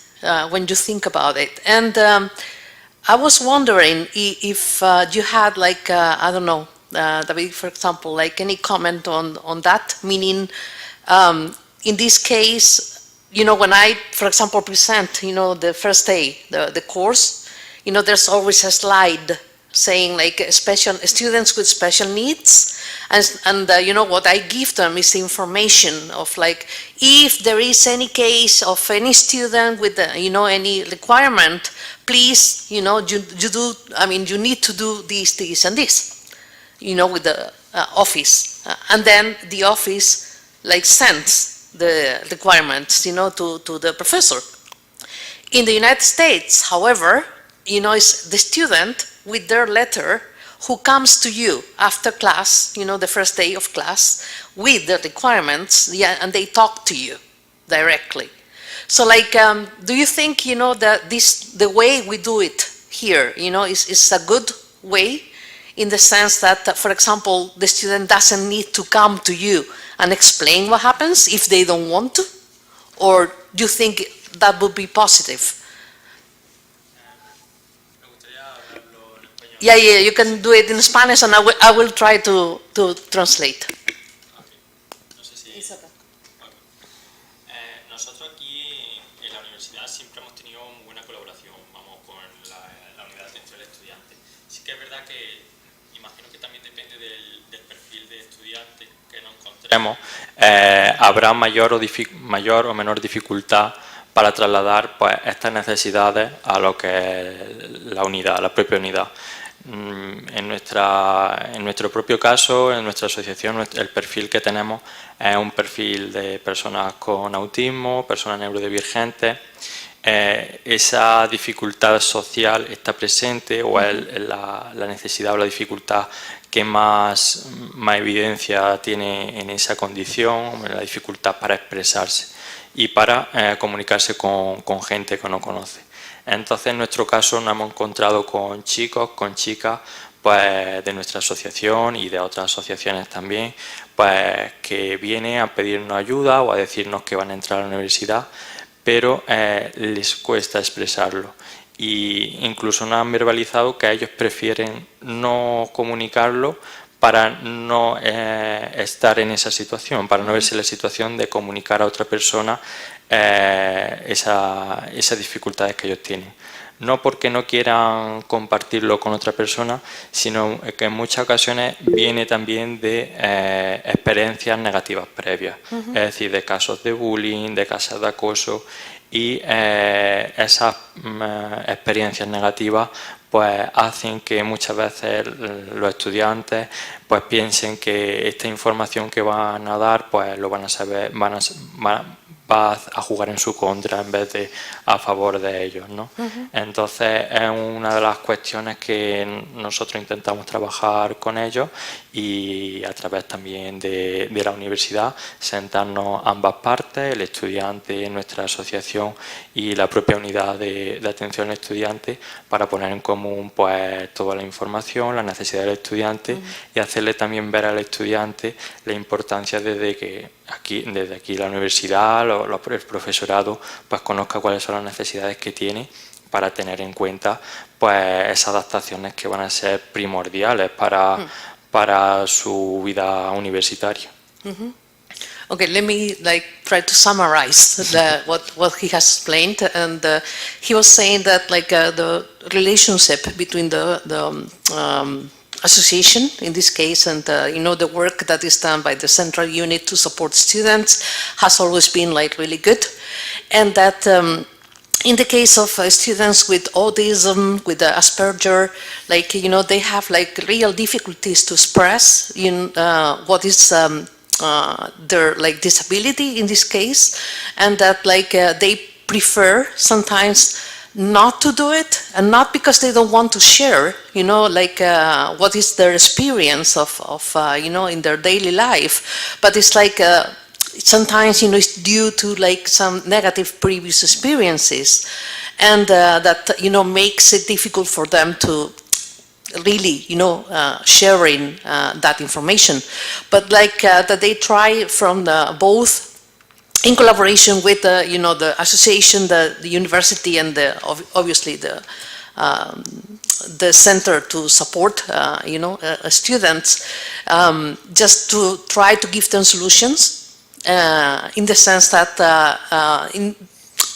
when you think about it. And I was wondering if you had I don't know, David, for example, any comment on that, meaning in this case, when I, for example, present, the first day, the course, there's always a slide saying special students with special needs, and what I give them is information of if there is any case of any student with any requirement, please, you do, you need to do this and this, with the office, and then the office sends the requirements, to the professor. In the United States, however, it's the student with their letter who comes to you after class, the first day of class, with the requirements, and they talk to you directly. So, do you think, that the way we do it here, is a good way, in the sense that, for example, the student doesn't need to come to you and explain what happens if they don't want to? Or do you think that would be positive? Yeah, you can do it in Spanish and I will try to translate. Nosotros aquí en la universidad siempre hemos tenido muy buena colaboración, con la unidad de atención al estudiante. Sí que es verdad que imagino que también depende del perfil de estudiante que nos encontremos, habrá mayor o menor dificultad para trasladar estas necesidades a lo que es la unidad, la propia unidad. En nuestro propio caso, en nuestra asociación, el perfil que tenemos es un perfil de personas con autismo, personas neurodivergentes. Esa dificultad social está presente, o es la necesidad o la dificultad que más evidencia tiene en esa condición, la dificultad para expresarse y para comunicarse con gente que no conoce. Entonces, en nuestro caso nos hemos encontrado con chicos, con chicas, de nuestra asociación y de otras asociaciones también, que vienen a pedirnos ayuda o a decirnos que van a entrar a la universidad, pero les cuesta expresarlo. Y incluso nos han verbalizado que ellos prefieren no comunicarlo para no estar en esa situación, para no verse en la situación de comunicar a otra persona esas dificultades que ellos tienen. No porque no quieran compartirlo con otra persona, sino que en muchas ocasiones viene también de experiencias negativas previas, es decir, de casos de bullying, de casos de acoso, y esas experiencias negativas hacen que muchas veces los estudiantes piensen que esta información que van a dar lo van a saber, va a jugar en su contra en vez de a favor de ellos, ¿no? Entonces es una de las cuestiones que nosotros intentamos trabajar con ellos, y a través también de la universidad sentarnos ambas partes, el estudiante, nuestra asociación y la propia unidad de atención al estudiante, para poner en común toda la información, las necesidades del estudiante, y hacerle también ver al estudiante la importancia desde aquí la universidad, el profesorado conozca cuáles son las necesidades que tiene, para tener en cuenta pues esas adaptaciones que van a ser primordiales para su vida universitaria. Okay, let me try to summarize what he has explained. And he was saying that the relationship between the association in this case and the work that is done by the central unit to support students has always been really good, and that in the case of students with autism, with Asperger, they have real difficulties to express what is their disability in this case, and that they prefer sometimes not to do it, and not because they don't want to share, what is their experience of in their daily life, but it's sometimes it's due to some negative previous experiences, and that makes it difficult for them to really sharing that information, but that they try from both in collaboration with the association, the university, and obviously the center to support students, just to try to give them solutions in the sense that in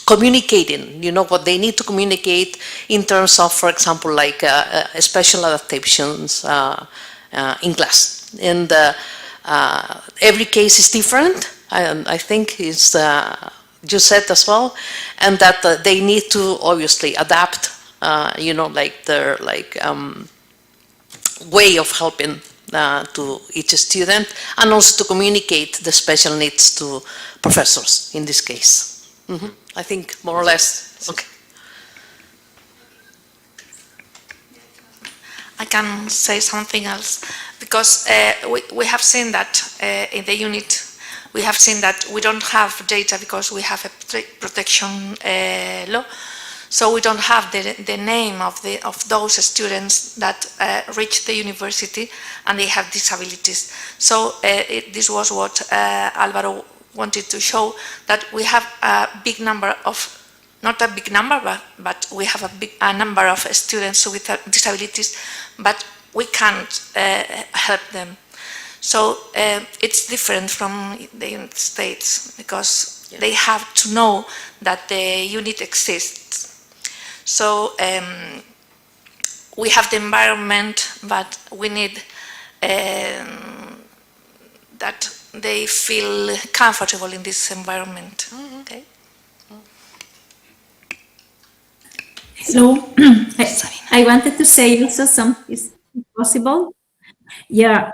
communicating, what they need to communicate in terms of, for example, special adaptations in class. And every case is different, and I think it's you said as well, and that they need to obviously adapt, their way of helping to each student, and also to communicate the special needs to professors in this case. I think more or less. Okay. I can say something else, because we have seen that in the unit, we have seen that we don't have data because we have a protection law, so we don't have the name of those students that reach the university and they have disabilities. So this was what Álvaro wanted to show, that we have a big number of, not a big number, but we have a number of students with disabilities, but we can't help them. So it's different from the United States, because they have to know that the unit exists. So we have the environment, but we need that they feel comfortable in this environment. Okay. So I wanted to say also something, is possible. Yeah,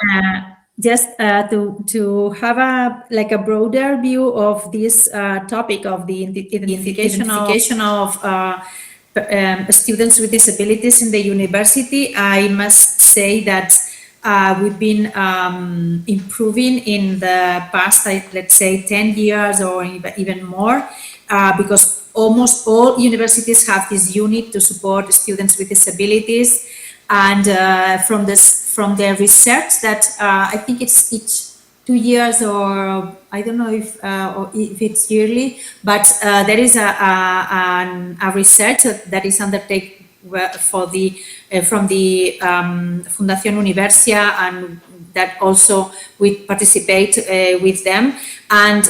just to have a broader view of this topic of the identification of students with disabilities in the university. I must say that we've been improving in the past, let's say, 10 years or even more, because almost all universities have this unit to support students with disabilities. And from the research that I think it's each 2 years, or I don't know if it's yearly, but there is a research that is undertaken from the Fundación Universia, and that also we participate with them. And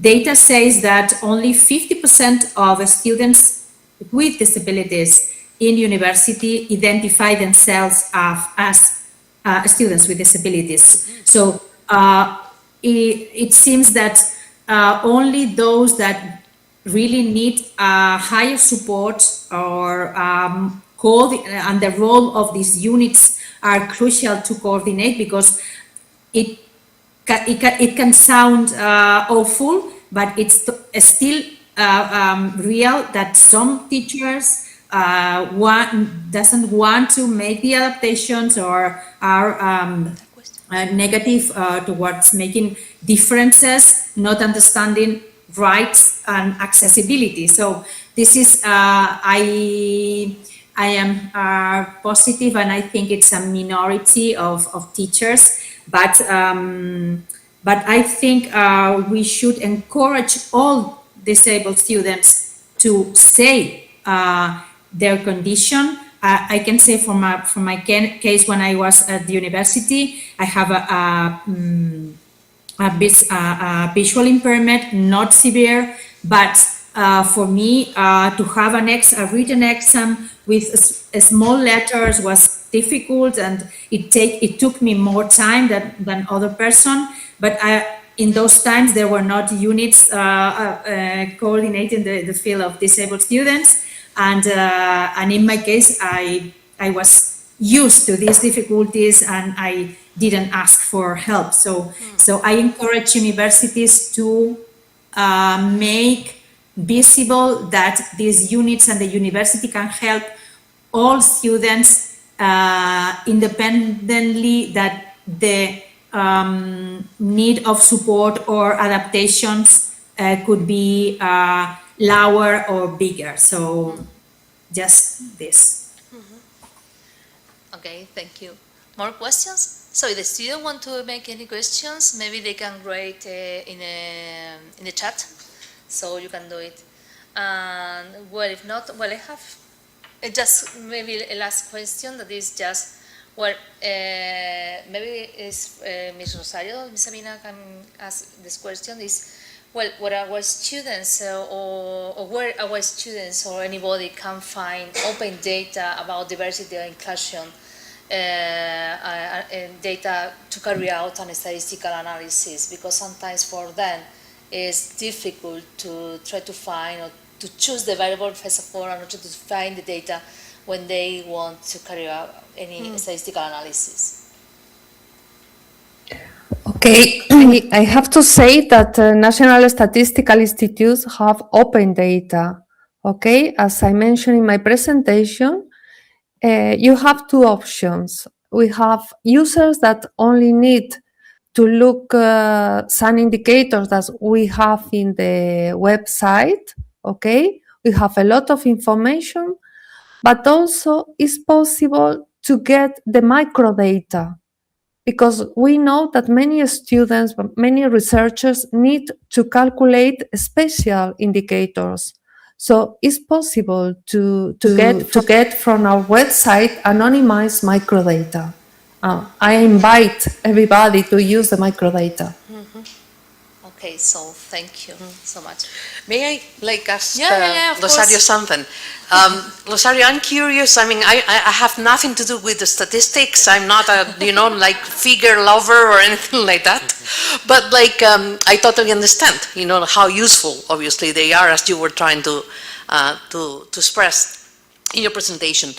data says that only 50% of students with disabilities in university identify themselves as students with disabilities. So it seems that only those that really need higher support or and the role of these units are crucial to coordinate, because it can sound awful, but it's still real that some teachers doesn't want to make the adaptations, or are negative towards making differences, not understanding rights and accessibility. So this is I am positive, and I think it's a minority of teachers, but I think we should encourage all disabled students to say their condition. I can say for my case, when I was at the university, I have a visual impairment, not severe, but for me to have a written exam with small letters was difficult, and it took me more time than other person. But in those times, there were not units coordinating the field of disabled students. And in my case, I was used to these difficulties, and I didn't ask for help. So I encourage universities to make visible that these units and the university can help all students independently, that the need of support or adaptations could be lower or bigger. So just this. Okay, thank you. More questions? So if the student want to make any questions, maybe they can write in the chat, so you can do it. And well, if not, well, I have just maybe a last question that is just, well, maybe is Ms. Rosario, Ms. Sabina can ask this question, is, well, what our students or where our students or anybody can find open data about diversity and inclusion, data to carry out a statistical analysis, because sometimes for them it's difficult to try to find or to choose the variable first of all, and to find the data when they want to carry out any statistical analysis. Okay, I have to say that national statistical institutes have open data. Okay, as I mentioned in my presentation, you have two options. We have users that only need to look some indicators that we have in the website. Okay, we have a lot of information, but also it's possible to get the microdata, because we know that many students, many researchers need to calculate special indicators. So it's possible to get from our website anonymized microdata. I invite everybody to use the microdata. Okay, so thank you so much. May I ask of Rosario course. something? Rosario, I'm curious. I mean, I have nothing to do with the statistics. I'm not a figure lover or anything like that. But I totally understand, how useful obviously they are, as you were trying to express in your presentation.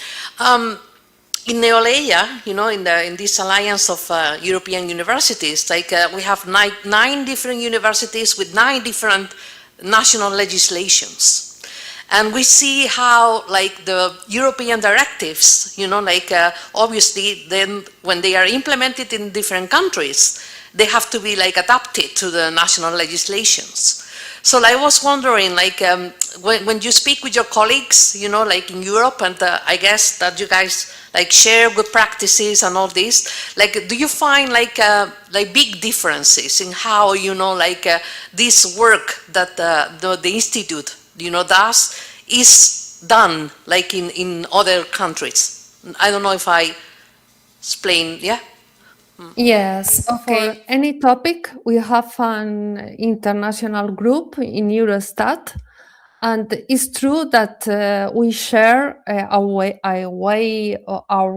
In NEOLEA, in this alliance of European universities, we have nine different universities with 9 different national legislations. And we see how, the European directives, obviously, then when they are implemented in different countries, they have to be, adapted to the national legislations. So I was wondering, when you speak with your colleagues, in Europe, and I guess that you guys, share good practices and all this, do you find, big differences in how, this work that the Institute, does is done, in other countries? I don't know if I explained, yeah? Yes, for any topic, we have an international group in Eurostat, and it's true that we share our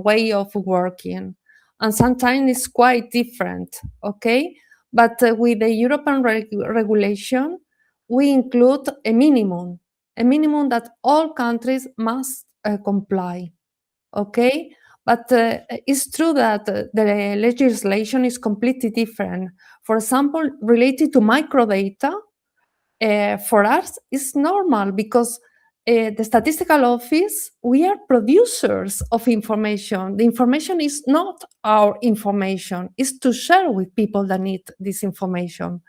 way of working, and sometimes it's quite different. Okay, but with the European regulation, we include a minimum that all countries must comply. Okay. But it's true that the legislation is completely different. For example, related to microdata, for us, it's normal because the statistical office, we are producers of information. The information is not our information. It's to share with people that need this information.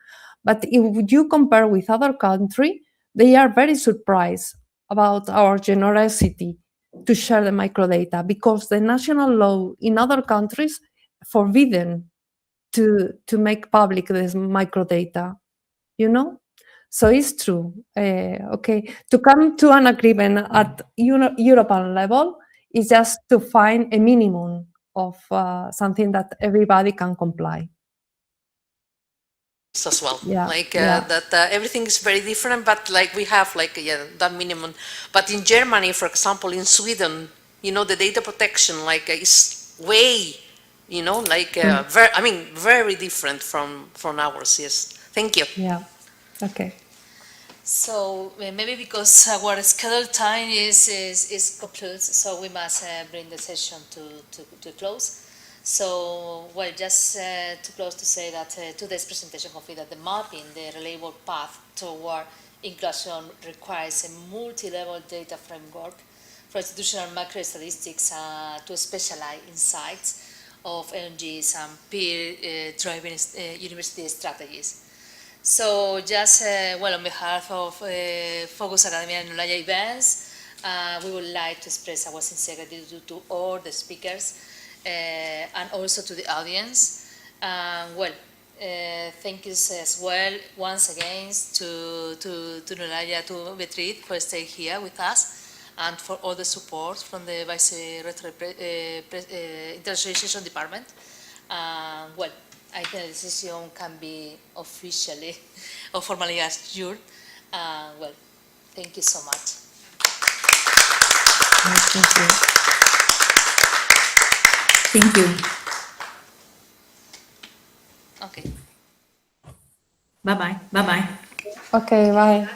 But if you compare with other countries, they are very surprised about our generosity to share the microdata, because the national law in other countries forbidden to make public this microdata, So it's true. Okay, to come to an agreement at European level is just to find a minimum of something that everybody can comply. As well, Yeah, like yeah. that everything is very different, but like we have like that minimum. But in Germany, for example, in Sweden, you know, the data protection like is way, you know, like very different from ours. Yes, thank you. Yeah. Okay. So maybe because our scheduled time is concluded, so we must bring the session to close. So, well, just to close to say that today's presentation confirmed that the mapping, the reliable path toward inclusion requires a multi-level data framework for institutional macro-statistics to specialize insights of LNGs and peer-driven university strategies. So just, well, on behalf of Focus Academy and NEOlife events, we would like to express our sincere gratitude to all the speakers and also to the audience. Well, thank you as well once again to NEOlife, to Beatriz for staying here with us and for all the support from the Vice Rector Internationalization Department. Well, I think the decision can be officially or formally adjourned. Well, thank you so much. Thank you. Thank you. Okay. Bye-bye. Bye-bye. Okay, bye.